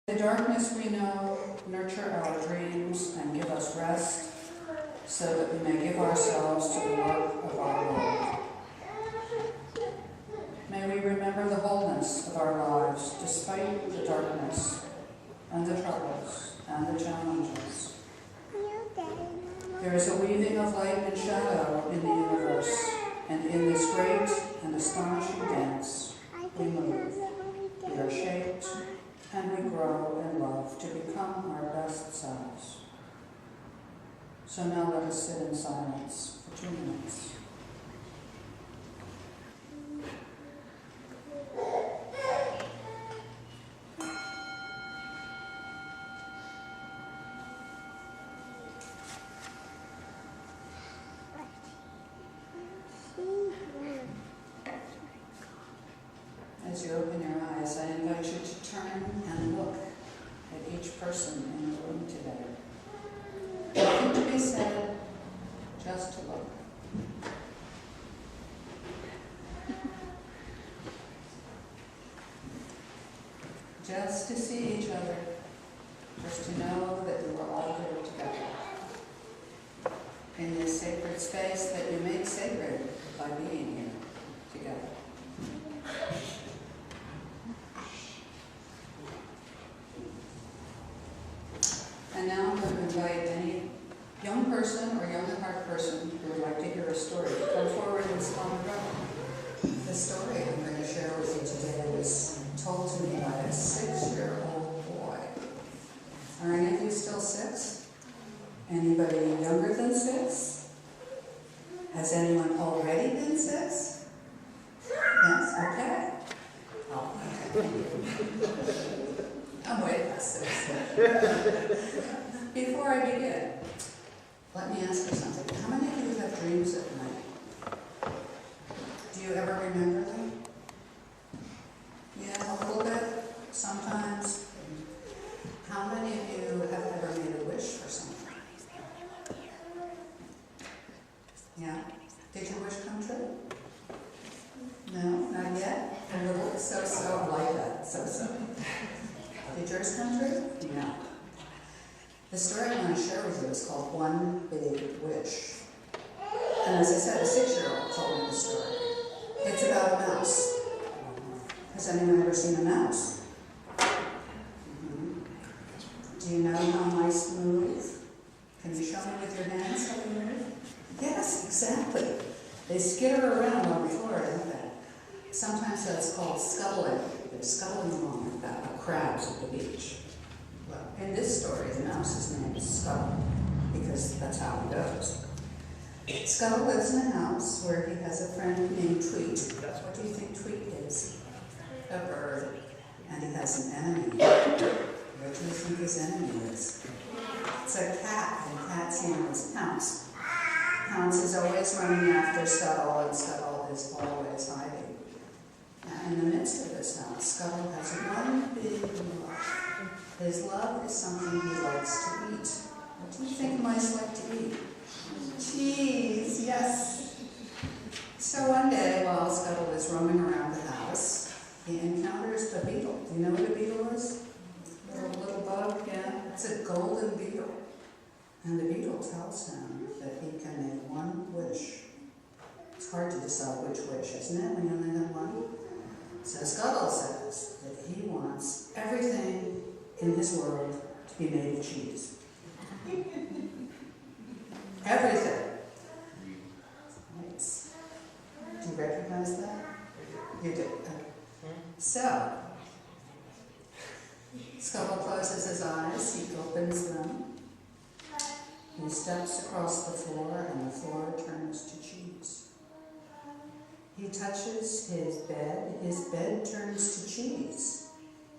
The darkness we know nurture our dreams and give us rest, so that we may give ourselves to the work of our Lord. May we remember the wholeness of our lives despite the darkness and the troubles and the challenges. There is a weaving of light and shadow in the universe, and in this great and astonishing dance we move. We are shaped and we grow in love to become our best selves. So now let us sit in silence for 2 minutes. As you open your eyes, I invite you to turn and look at each person in the room today. Nothing to be said, just to look. Just to see each other, just to know that you are all here together. In this sacred space that you make sacred by being here together. And now I'm going to invite any young person or young at heart person who would like to hear a story to come forward and respond to it. The story I'm going to share with you today was told to me by a 6-year-old boy. Are any of you still 6? Anybody younger than 6? Has anyone already been 6? Yes, okay. Oh, okay. I'm way past 6. Before I begin, let me ask you something. How many of you have dreams at night? Do you ever remember them? Yeah, a little bit, sometimes. How many of you have ever made a wish for something? Yeah? Did your wish come true? No, not yet? A little so-so, I like that, so-so. Did yours come true? No. The story I want to share with you is called One Big Wish. And as I said, a 6-year-old told me the story. It's about a mouse. Has anyone ever seen a mouse? Mm-hmm. Do you know how mice move? Can you show me with your hands how they move? Yes, exactly. They skitter around on the floor, don't they? Sometimes that's called scuttling. They're scuttling along like that, like crabs at the beach. Well, in this story, the mouse's name is Scuttle, because that's how he goes. Scuttle lives in a house where he has a friend named Tweet. What do you think Tweet is? A bird. And he has an enemy. What do you think his enemy is? It's a cat, and the cat's name is Pounce. Pounce is always running after Scuttle, and Scuttle is always hiding. Now, in the midst of this house, Scuttle has one big love. His love is something he likes to eat. What do you think mice like to eat? Cheese, yes. So one day, while Scuttle is roaming around the house, he encounters a beetle. Do you know what a beetle is? A little bug, yeah. It's a golden beetle. And the beetle tells him that he can make one wish. It's hard to decide which wish, isn't it, when you only have one? So Scuttle says that he wants everything in his world to be made of cheese. Everything. Nice. Do you recognize that? You do. Okay. So, Scuttle closes his eyes, he opens them, he steps across the floor, and the floor turns to cheese. He touches his bed turns to cheese.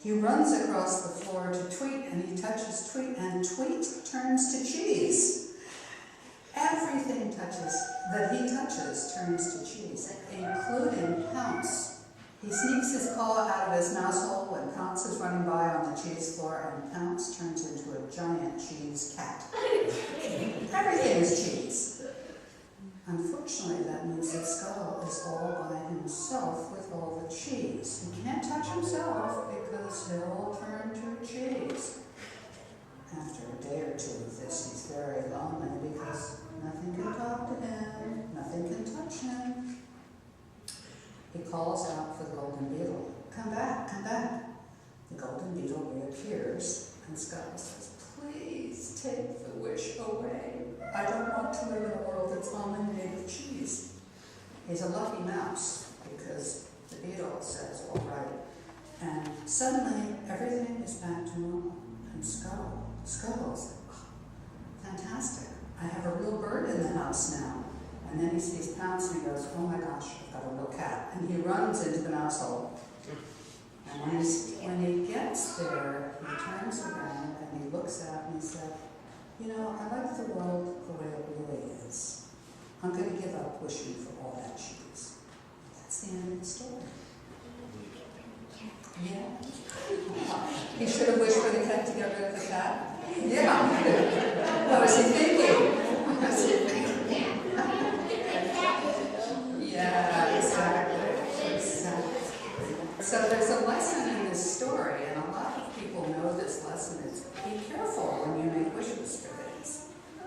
He runs across the floor to Tweet, and he touches Tweet, and Tweet turns to cheese. Everything that he touches turns to cheese, including Pounce. He sneaks his paw out of his mouse hole when Pounce is running by on the cheese floor, and Pounce turns into a giant cheese cat. Everything is cheese. Unfortunately, that means that Scuttle is all by himself with all the cheese. He can't touch himself because he'll turn to cheese. After a day or two of this, he's very lonely because nothing can talk to him, nothing can touch him. He calls out for the golden beetle, "Come back, come back." The golden beetle reappears, and Scuttle says, "Please take the wish away. I don't want to live in a world that's only made of cheese." He's a lucky mouse, because the beetle says, "All right." And suddenly, everything is back to normal. And Scuttle's like, "Oh, fantastic. I have a real bird in the house now." And then he sees Pounce and he goes, "Oh my gosh, I've got a real cat." And he runs into the mouse hole. And when he gets there, he turns around and he looks out and he said, "You know, I like the world the way it really is. I'm going to give up wishing for all that cheese." That's the end of the story. Yeah. He should have wished for the cat to get rid of the cat. Yeah. What was he thinking? Yeah, exactly. So there's a lesson in this story, and a lot of people know this lesson. It's be careful when you make wishes for things.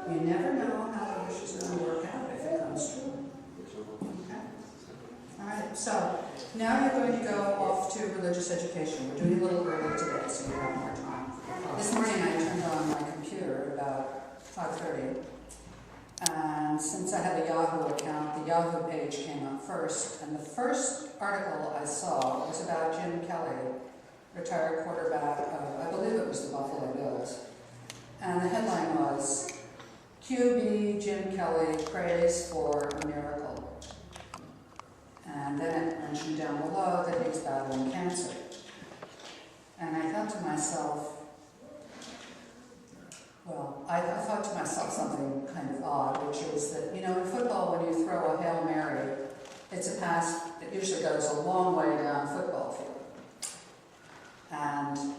You never know how the wish is going to work out if it comes true. Okay? All right, so now you're going to go off to religious education. We're doing a little early today, so you have more time. This morning I turned on my computer at about 5:30. And since I have a Yahoo account, the Yahoo page came up first. And the first article I saw was about Jim Kelly, retired quarterback of, I believe it was the Buffalo Bills. And the headline was, "QB Jim Kelly prays for a miracle." And then it mentioned down below that he's battling cancer. And I thought to myself, I thought to myself something kind of odd, which is that, you know, in football, when you throw a Hail Mary, it's a pass that usually goes a long way down football field. And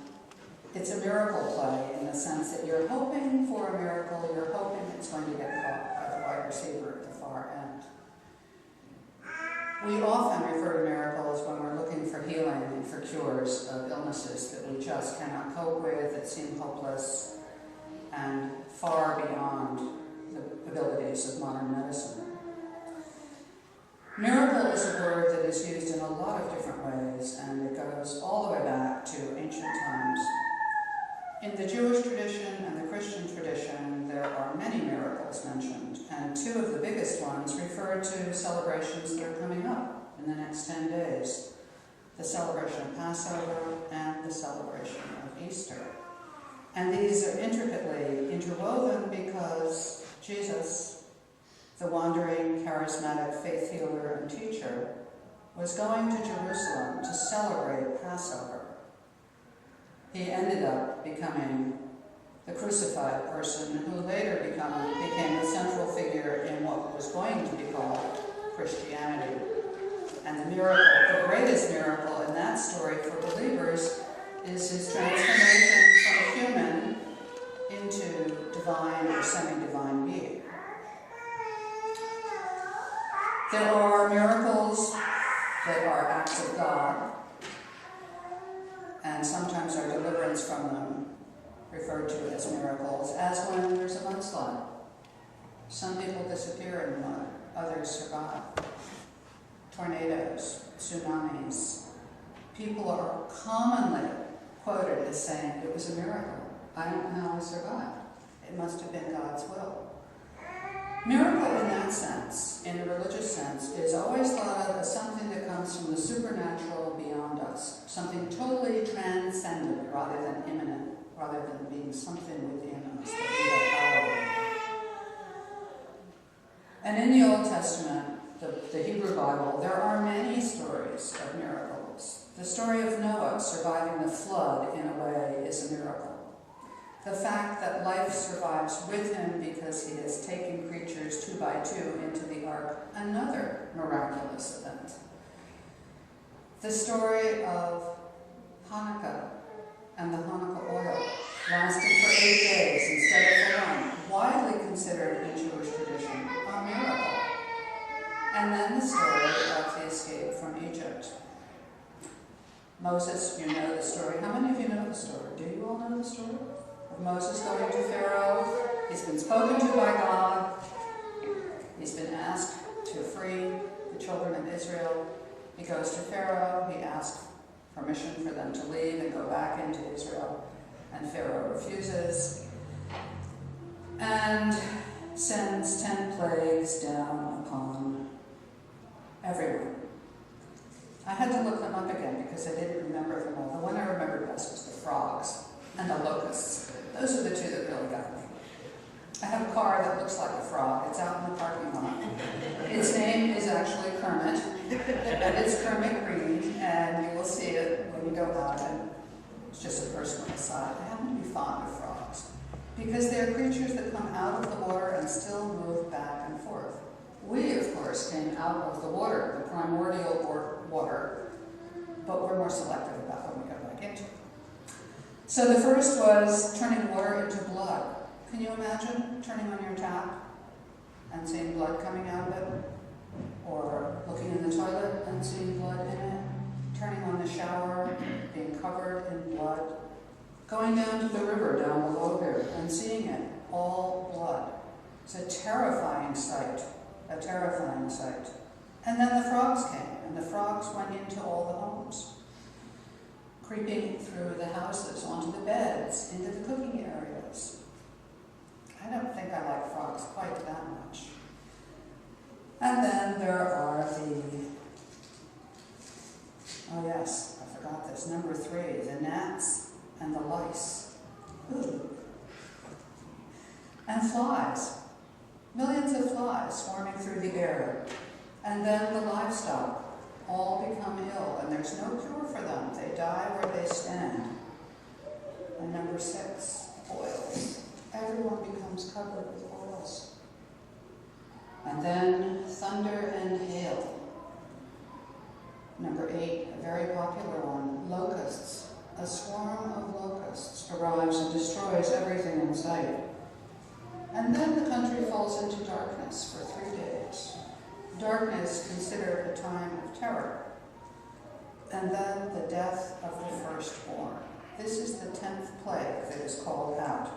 it's a miracle play in the sense that you're hoping for a miracle, you're hoping it's going to get caught by the wide receiver at the far end. We often refer to miracles when we're looking for healing and for cures of illnesses that we just cannot cope with, that seem hopeless, and far beyond the abilities of modern medicine. Miracle is a word that is used in a lot of different ways, and it goes all the way back to ancient times. In the Jewish tradition and the Christian tradition, there are many miracles mentioned, and two of the biggest ones refer to celebrations that are coming up in the next 10 days. The celebration of Passover and the celebration of Easter. And these are intricately interwoven because Jesus, the wandering, charismatic faith healer and teacher, was going to Jerusalem to celebrate Passover. He ended up becoming the crucified person who later became the central figure in what was going to be called Christianity. And the miracle, the greatest miracle in that story for believers, is his transformation from human into divine or semi-divine being. There are miracles that are acts of God, and sometimes our deliverance from them referred to as miracles, as when there's a mudslide. Some people disappear in the mud, others survive. Tornadoes, tsunamis. People are commonly quoted as saying, "It was a miracle. I don't know how I survived. It must have been God's will." Miracle in that sense, in a religious sense, is always thought of as something that comes from the supernatural beyond us, something totally transcendent rather than immanent, rather than being something within us that we have power over. And in the Old Testament, the Hebrew Bible, there are many stories of miracles. The story of Noah surviving the flood, in a way, is a miracle. The fact that life survives with him because he has taken creatures 2 by 2 into the ark, another miraculous event. The story of Hanukkah and the Hanukkah oil, lasting for 8 days instead of 1, widely considered in Jewish tradition a miracle. And then the story of the escape from Egypt. Moses, you know the story. How many of you know the story? Do you all know the story? Of Moses going to Pharaoh. He's been spoken to by God. He's been asked to free the children of Israel. He goes to Pharaoh. He asks permission for them to leave and go back into Israel. And Pharaoh refuses and sends 10 plagues down upon everyone. I had to look them up again because I didn't remember them all. The one I remembered best was the frogs and the locusts. Those are the two that really got me. I have a car that looks like a frog. It's out in the parking lot. Its name is actually Kermit, and it's Kermit Green, and you will see it when you go out. And it's just a personal aside. I happen to be fond of frogs because they're creatures that come out of the water and still move back and forth. We, of course, came out of the water, the primordial water, but we're more selective about when we go back into it. So the first was turning water into blood. Can you imagine turning on your tap and seeing blood coming out of it? Or looking in the toilet and seeing blood in it? Turning on the shower, being covered in blood? Going down to the river down below here and seeing it, all blood. It's a terrifying sight, a terrifying sight. And then the frogs came, and the frogs went into all the homes, creeping through the houses, onto the beds, into the cooking areas. I don't think I like frogs quite that much. And then there are oh yes, I forgot this, number 3, the gnats and the lice. Ooh. And flies. Millions of flies swarming through the air. And then the livestock all become ill, and there's no cure for them. They die where they stand. And number 6, boils. Everyone becomes covered with oils. And then thunder and hail. Number 8, a very popular one, locusts. A swarm of locusts arrives and destroys everything in sight. And then the country falls into darkness for 3 days. Darkness considered a time of terror. And then the death of the firstborn. This is the 10th plague that is called out.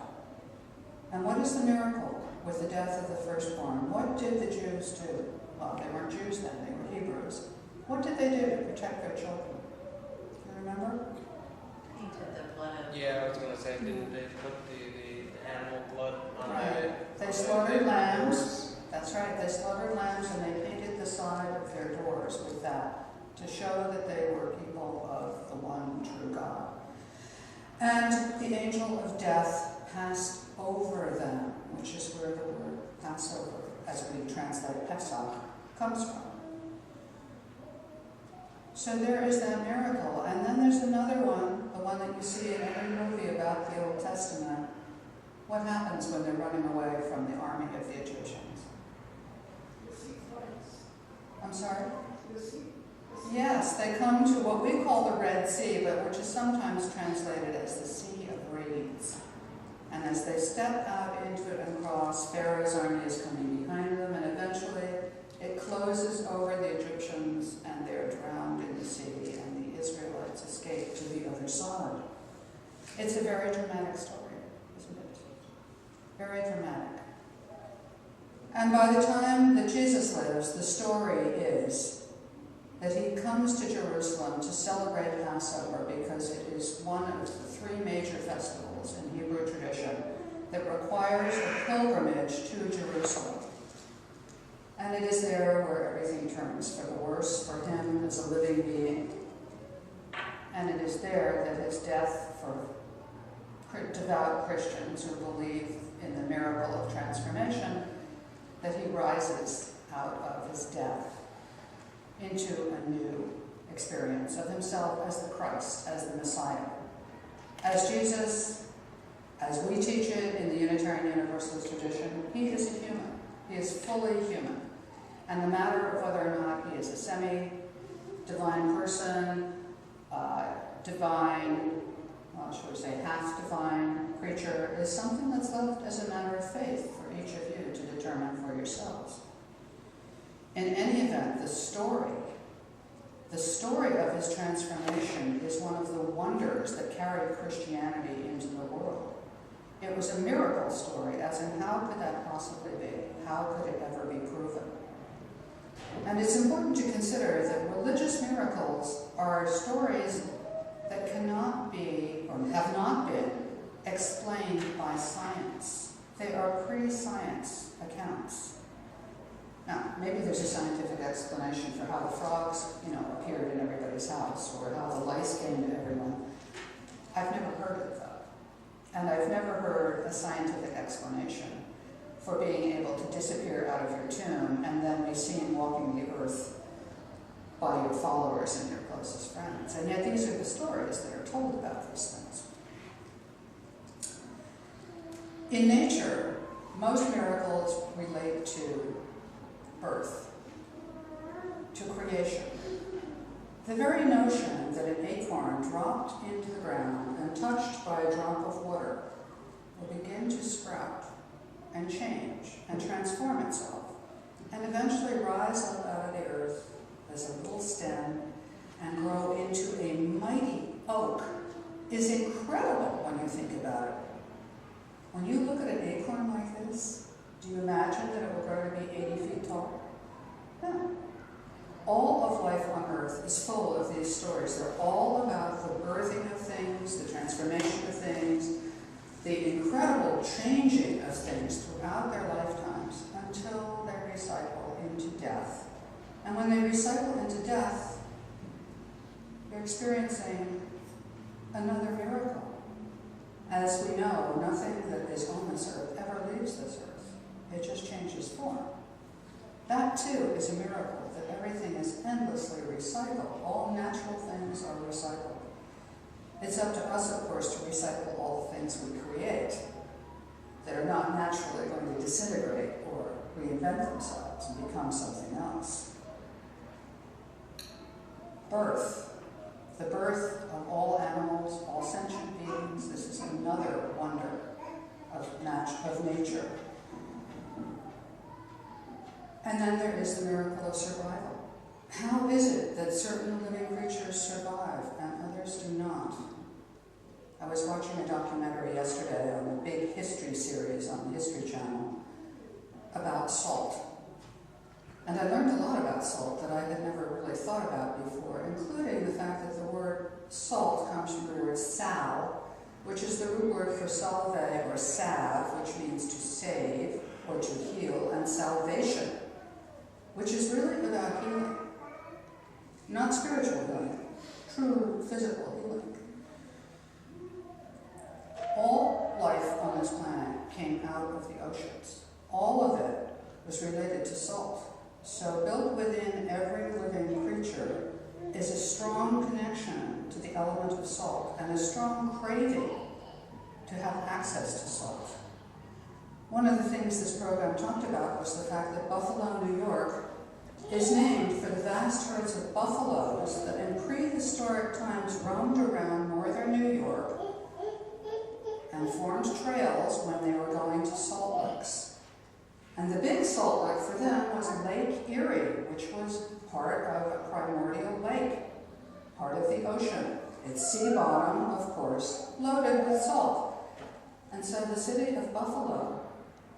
And what is the miracle with the death of the firstborn? What did the Jews do? Well, they weren't Jews then, they were Hebrews. What did they do to protect their children? Do you remember? Painted the blood. Yeah, I was going to say, didn't they put the animal blood on Right. They slaughtered lambs. That's right, they slaughtered lambs and they painted the side of their doors with that to show that they were people of the one true God. And the angel of death passed over them, which is where the word Passover, as we translate Pesach, comes from. So there is that miracle. And then there's another one, the one that you see in every movie about the Old Testament. What happens when they're running away from the army of the Egyptians? I'm sorry? Yes, they come to what we call the Red Sea, but which is sometimes translated as the Sea of Reeds. And as they step out into it and cross, Pharaoh's army is coming behind them, and eventually it closes over the Egyptians, and they're drowned in the sea, and the Israelites escape to the other side. It's a very dramatic story, isn't it? Very dramatic. And by the time that Jesus lives, the story is that he comes to Jerusalem to celebrate Passover because it is one of the 3 major festivals in Hebrew tradition that requires a pilgrimage to Jerusalem. And it is there where everything turns for the worse for him as a living being. And it is there that his death for devout Christians who believe in the miracle of transformation, that he rises out of his death into a new experience of himself as the Christ, as the Messiah. As Jesus, as we teach it in the Unitarian Universalist tradition, he is a human. He is fully human. And no matter of whether or not he is a semi-divine person, divine, well, should we say half-divine creature, is something that's left as a matter of faith for each of you to determine for yourselves. In any event, the story The story of his transformation is one of the wonders that carried Christianity into the world. It was a miracle story, as in how could that possibly be? How could it ever be proven? And it's important to consider that religious miracles are stories that cannot be, or have not been, explained by science. They are pre-science accounts. Now, maybe there's a scientific explanation for how the frogs, appeared in everybody's house, or how the lice came to everyone. I've never heard of that. And I've never heard a scientific explanation for being able to disappear out of your tomb and then be seen walking the earth by your followers and your closest friends. And yet these are the stories that are told about these things. In nature, most miracles relate to birth, to creation. The very notion that an acorn dropped into the ground and touched by a drop of water will begin to sprout and change and transform itself and eventually rise up out of the earth as a little stem and grow into a mighty oak is incredible when you think about it. When you look at an acorn like this, do you imagine that it will grow to be 80 feet tall? No. All of life on earth is full of these stories. They're all about the birthing of things, the transformation of things, the incredible changing of things throughout their lifetimes until they recycle into death. And when they recycle into death, they're experiencing another miracle. As we know, nothing that is on this earth ever leaves this earth. It just changes form. That too is a miracle, that everything is endlessly recycled. All natural things are recycled. It's up to us, of course, to recycle all the things we create that are not naturally going to disintegrate or reinvent themselves and become something else. Birth. The birth of all animals, all sentient beings. This is another wonder of nature. And then there is the miracle of survival. How is it that certain living creatures survive and others do not? I was watching a documentary yesterday on the big history series on the History Channel about salt. And I learned a lot about salt that I had never really thought about before, including the fact that the word salt comes from the word sal, which is the root word for salve or salve, which means to save or to heal, and salvation, which is really about healing. Not spiritual healing, true physical healing. All life on this planet came out of the oceans. All of it was related to salt. So built within every living creature is a strong connection to the element of salt and a strong craving to have access to salt. One of the things this program talked about was the fact that Buffalo, New York is named for the vast herds of buffaloes that in prehistoric times roamed around northern New York and formed trails when they were going to salt licks. And the big salt lick for them was Lake Erie, which was part of a primordial lake, part of the ocean. Its sea bottom, of course, loaded with salt. And so the city of Buffalo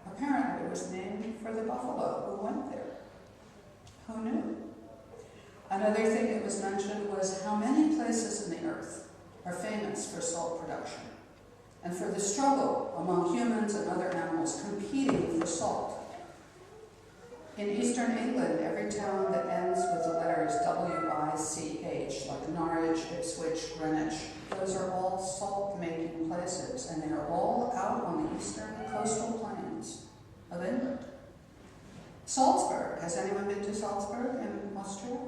apparently was named for the buffalo who went there. Who knew? Another thing that was mentioned was how many places in the earth are famous for salt production and for the struggle among humans and other animals competing for salt. In eastern England, every town that ends with the letters W-I-C-H, like Norwich, Ipswich, Greenwich, those are all salt-making places, and they are all out on the eastern coastal plains of England. Salzburg. Has anyone been to Salzburg in Austria?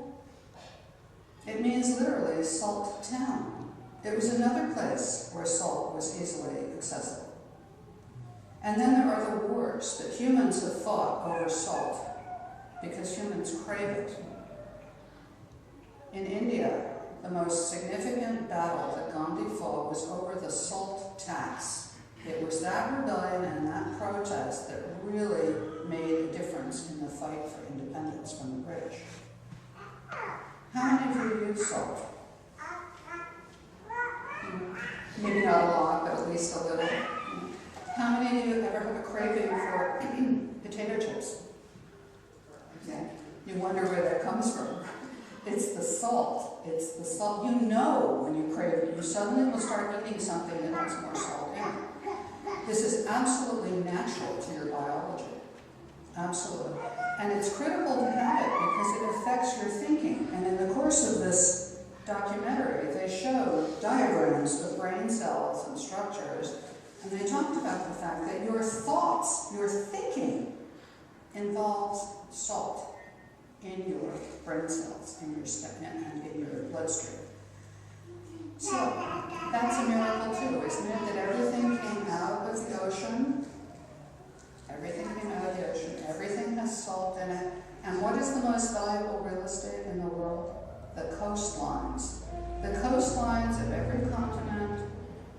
It means literally salt town. It was another place where salt was easily accessible. And then there are the wars that humans have fought over salt because humans crave it. In India, the most significant battle that Gandhi fought was over the salt tax. It was that rebellion and that protest that really made a difference in the fight for independence from the British. How many of you use salt? Maybe not a lot, but at least a little. How many of you ever have a craving for potato chips? Yeah. You wonder where that comes from. It's the salt. It's the salt. You know when you crave it. You suddenly will start eating something that has more salt in it. This is absolutely natural to your biology. Absolutely. And it's critical to have it because it affects your thinking. And in the course of this documentary, they showed diagrams of brain cells and structures, and they talked about the fact that your thoughts, your thinking, involves salt in your brain cells, in your and in your bloodstream. So that's a miracle too, isn't it? That everything came out of the ocean. Everything came out of the ocean. Everything has salt in it. And what is the most valuable real estate in the world? The coastlines. The coastlines of every continent,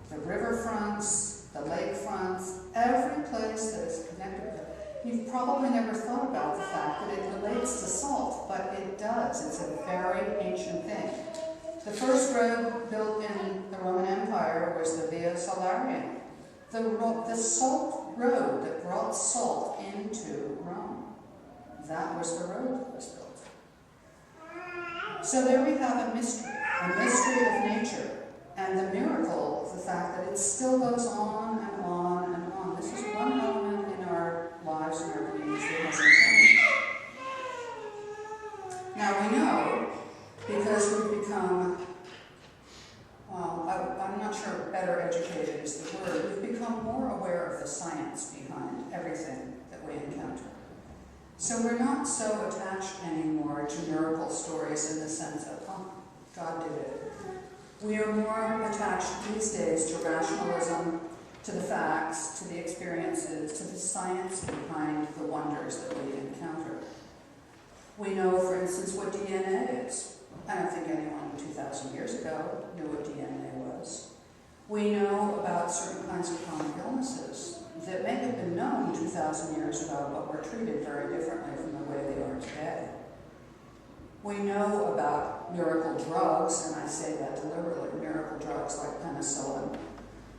the riverfronts, the lakefronts, every place that is connected with it. You've probably never thought about the fact that it relates to salt, but it does. It's a very ancient thing. The first road built in the Roman Empire was the Via Salaria, the salt road that brought salt into Rome. That was the road that was built. So there we have a mystery of nature, and the miracle of the fact that it still goes on and on and on. This is one element in our lives and our beings that hasn't changed. Now we know, because we've become, well, I'm not sure better educated is the word, we've become more aware of the science behind everything that we encounter. So we're not so attached anymore to miracle stories in the sense of, oh, God did it. We are more attached these days to rationalism, to the facts, to the experiences, to the science behind the wonders that we encounter. We know, for instance, what DNA is. I don't think anyone 2,000 years ago knew what DNA was. We know about certain kinds of chronic illnesses that may have been known 2,000 years ago, but were treated very differently from the way they are today. We know about miracle drugs, and I say that deliberately, miracle drugs like penicillin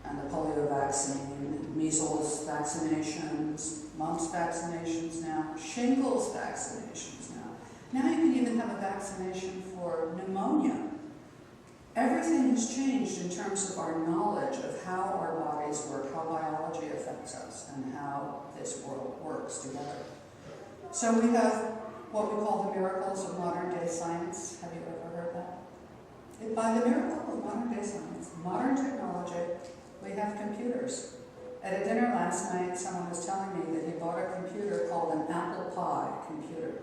and the polio vaccine, measles vaccinations, mumps vaccinations now, shingles vaccinations now. Now you can even have a vaccination for pneumonia. Everything has changed in terms of our knowledge of how our bodies work, how biology affects us, and how this world works together. So we have what we call the miracles of modern-day science. Have you ever heard that? By the miracle of modern-day science, modern technology, we have computers. At a dinner last night, someone was telling me that he bought a computer called an apple pie computer.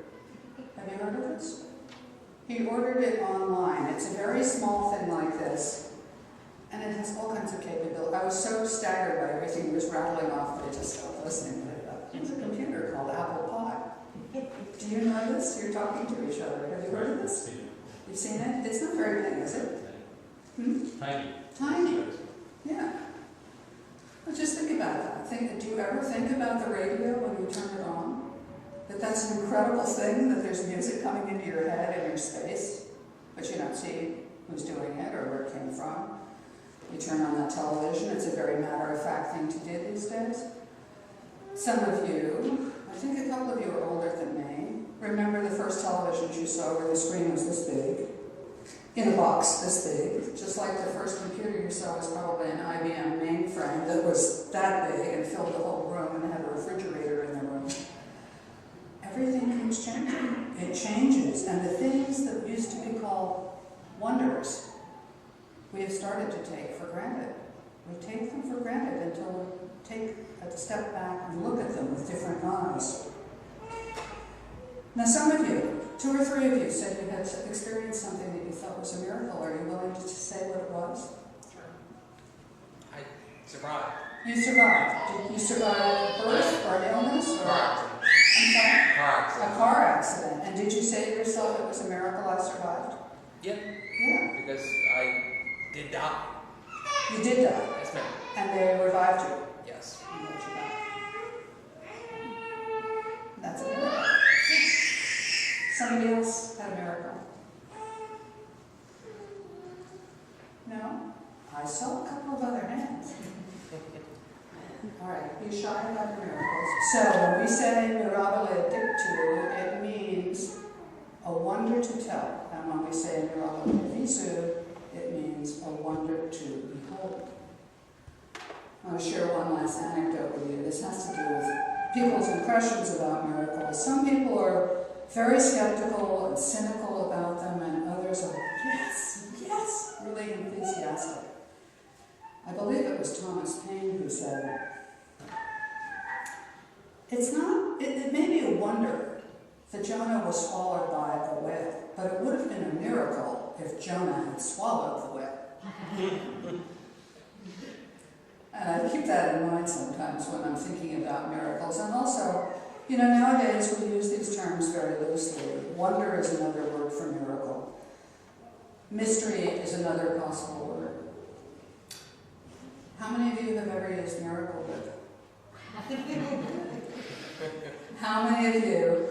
Have you heard of this? He ordered it online. It's a very small thing like this, and it has all kinds of capability. I was so staggered by everything he was rattling off that I just stopped listening to it. It's a computer called Apple Pie. Do you know this? You're talking to each other. Have you heard of this? You've seen it? It's not very big, is it? Tiny. Tiny. Yeah. But just think about that. Do you ever think about the radio when you turn it on? That's an incredible thing, that there's music coming into your head and your space, but you don't see who's doing it or where it came from. You turn on that television, it's a very matter-of-fact thing to do these days. Some of you, I think a couple of you are older than me, remember the first televisions you saw where the screen was this big, in a box this big, just like the first computer you saw was probably an IBM mainframe that was that big and filled the whole room and had a refrigerator in the room. Everything keeps changing. It changes. And the things that used to be called wonders, we have started to take for granted. We take them for granted until we take a step back and look at them with different eyes. Now some of you, 2 or 3 of you, said you had experienced something that you thought was a miracle. Are you willing to say what it was? Sure. I survived. You survived. Did you survive birth or an illness? Or Car accident. I'm sorry? Car accident. A car accident. And did you say to yourself it was a miracle I survived? Yeah. Yeah. Because I did die. You did die. Yes, ma'am. And they revived you. Yes. And let you back. That's a miracle. Somebody else had a miracle. I saw a couple of other hands. All right, be shy about the miracles. So when we say mirabile dictu, it means a wonder to tell. And when we say mirabile visu, it means a wonder to behold. I want to share one last anecdote with you. This has to do with people's impressions about miracles. Some people are very skeptical and cynical about them, and others are, yes, yes, really enthusiastic. I believe it was Thomas Paine who said, it may be a wonder that Jonah was swallowed by the whale, but it would have been a miracle if Jonah had swallowed the whale. And I keep that in mind sometimes when I'm thinking about miracles. And also, nowadays we use these terms very loosely. Wonder is another word for miracle. Mystery is another possible word. How many of you have ever used miracle with? How many of you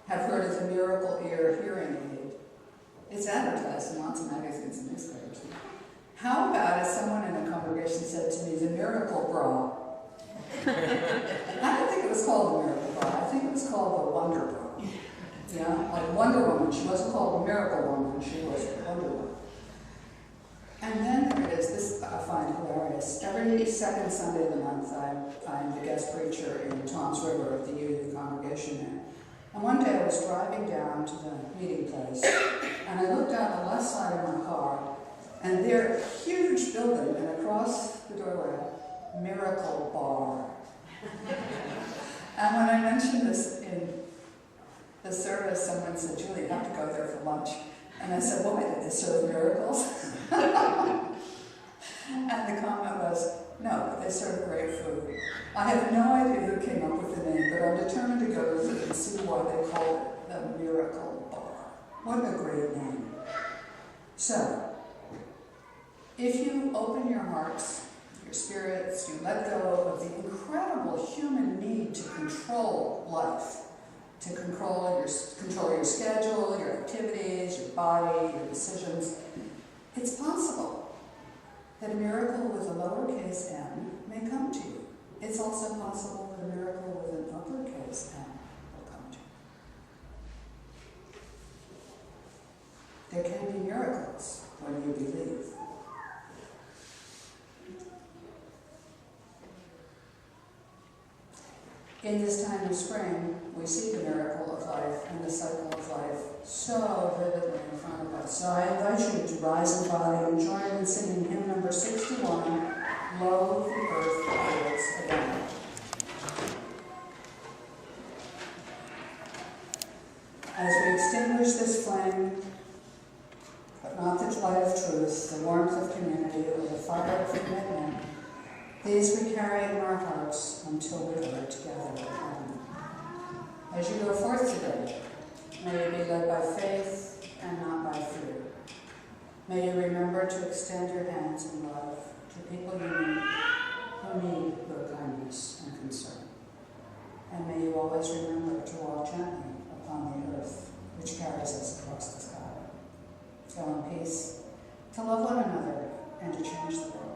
have heard of the miracle ear hearing aid? It's advertised in lots of magazines and newspapers. How about if someone in a congregation said to me, the miracle bra? I don't think it was called the miracle bra. I think it was called the wonder bra. Yeah, like Wonder Woman. She wasn't called the miracle woman. She was Wonder Woman. And then there is this I find hilarious. Every second Sunday of the month, I'm the guest preacher in Toms River at the UU congregation there. And one day I was driving down to the meeting place, and I looked out the left side of my car, and there, huge building, and across the doorway, Miracle Bar. And when I mentioned this in the service, someone said, Julie, you have to go there for lunch. And I said, why, did they serve miracles? And the comment was, no, but they serve great food. I have no idea who came up with the name, but I'm determined to go visit and see why they call it the Miracle Bar. What a great name. So, if you open your hearts, your spirits, you let go of the incredible human need to control life, to control your schedule, your activities, your body, your decisions, it's possible that a miracle with a lowercase m may come to you. It's also possible that a miracle with an uppercase m will come to you. There can be miracles when you believe. In this time of spring, we see the miracle of life and the cycle of life so vividly in front of us. So I invite you to rise in body and join in singing hymn number 61, Lo, the Earth Holds Again. As we extinguish this flame, but not the light of truth, the warmth of community, or the fire of commitment, these we carry in our hearts until we are together again. As you go forth today, may you be led by faith and not by fear. May you remember to extend your hands in love to people who need your kindness and concern. And may you always remember to walk gently upon the earth, which carries us across the sky. Go in peace, to love one another and to change the world.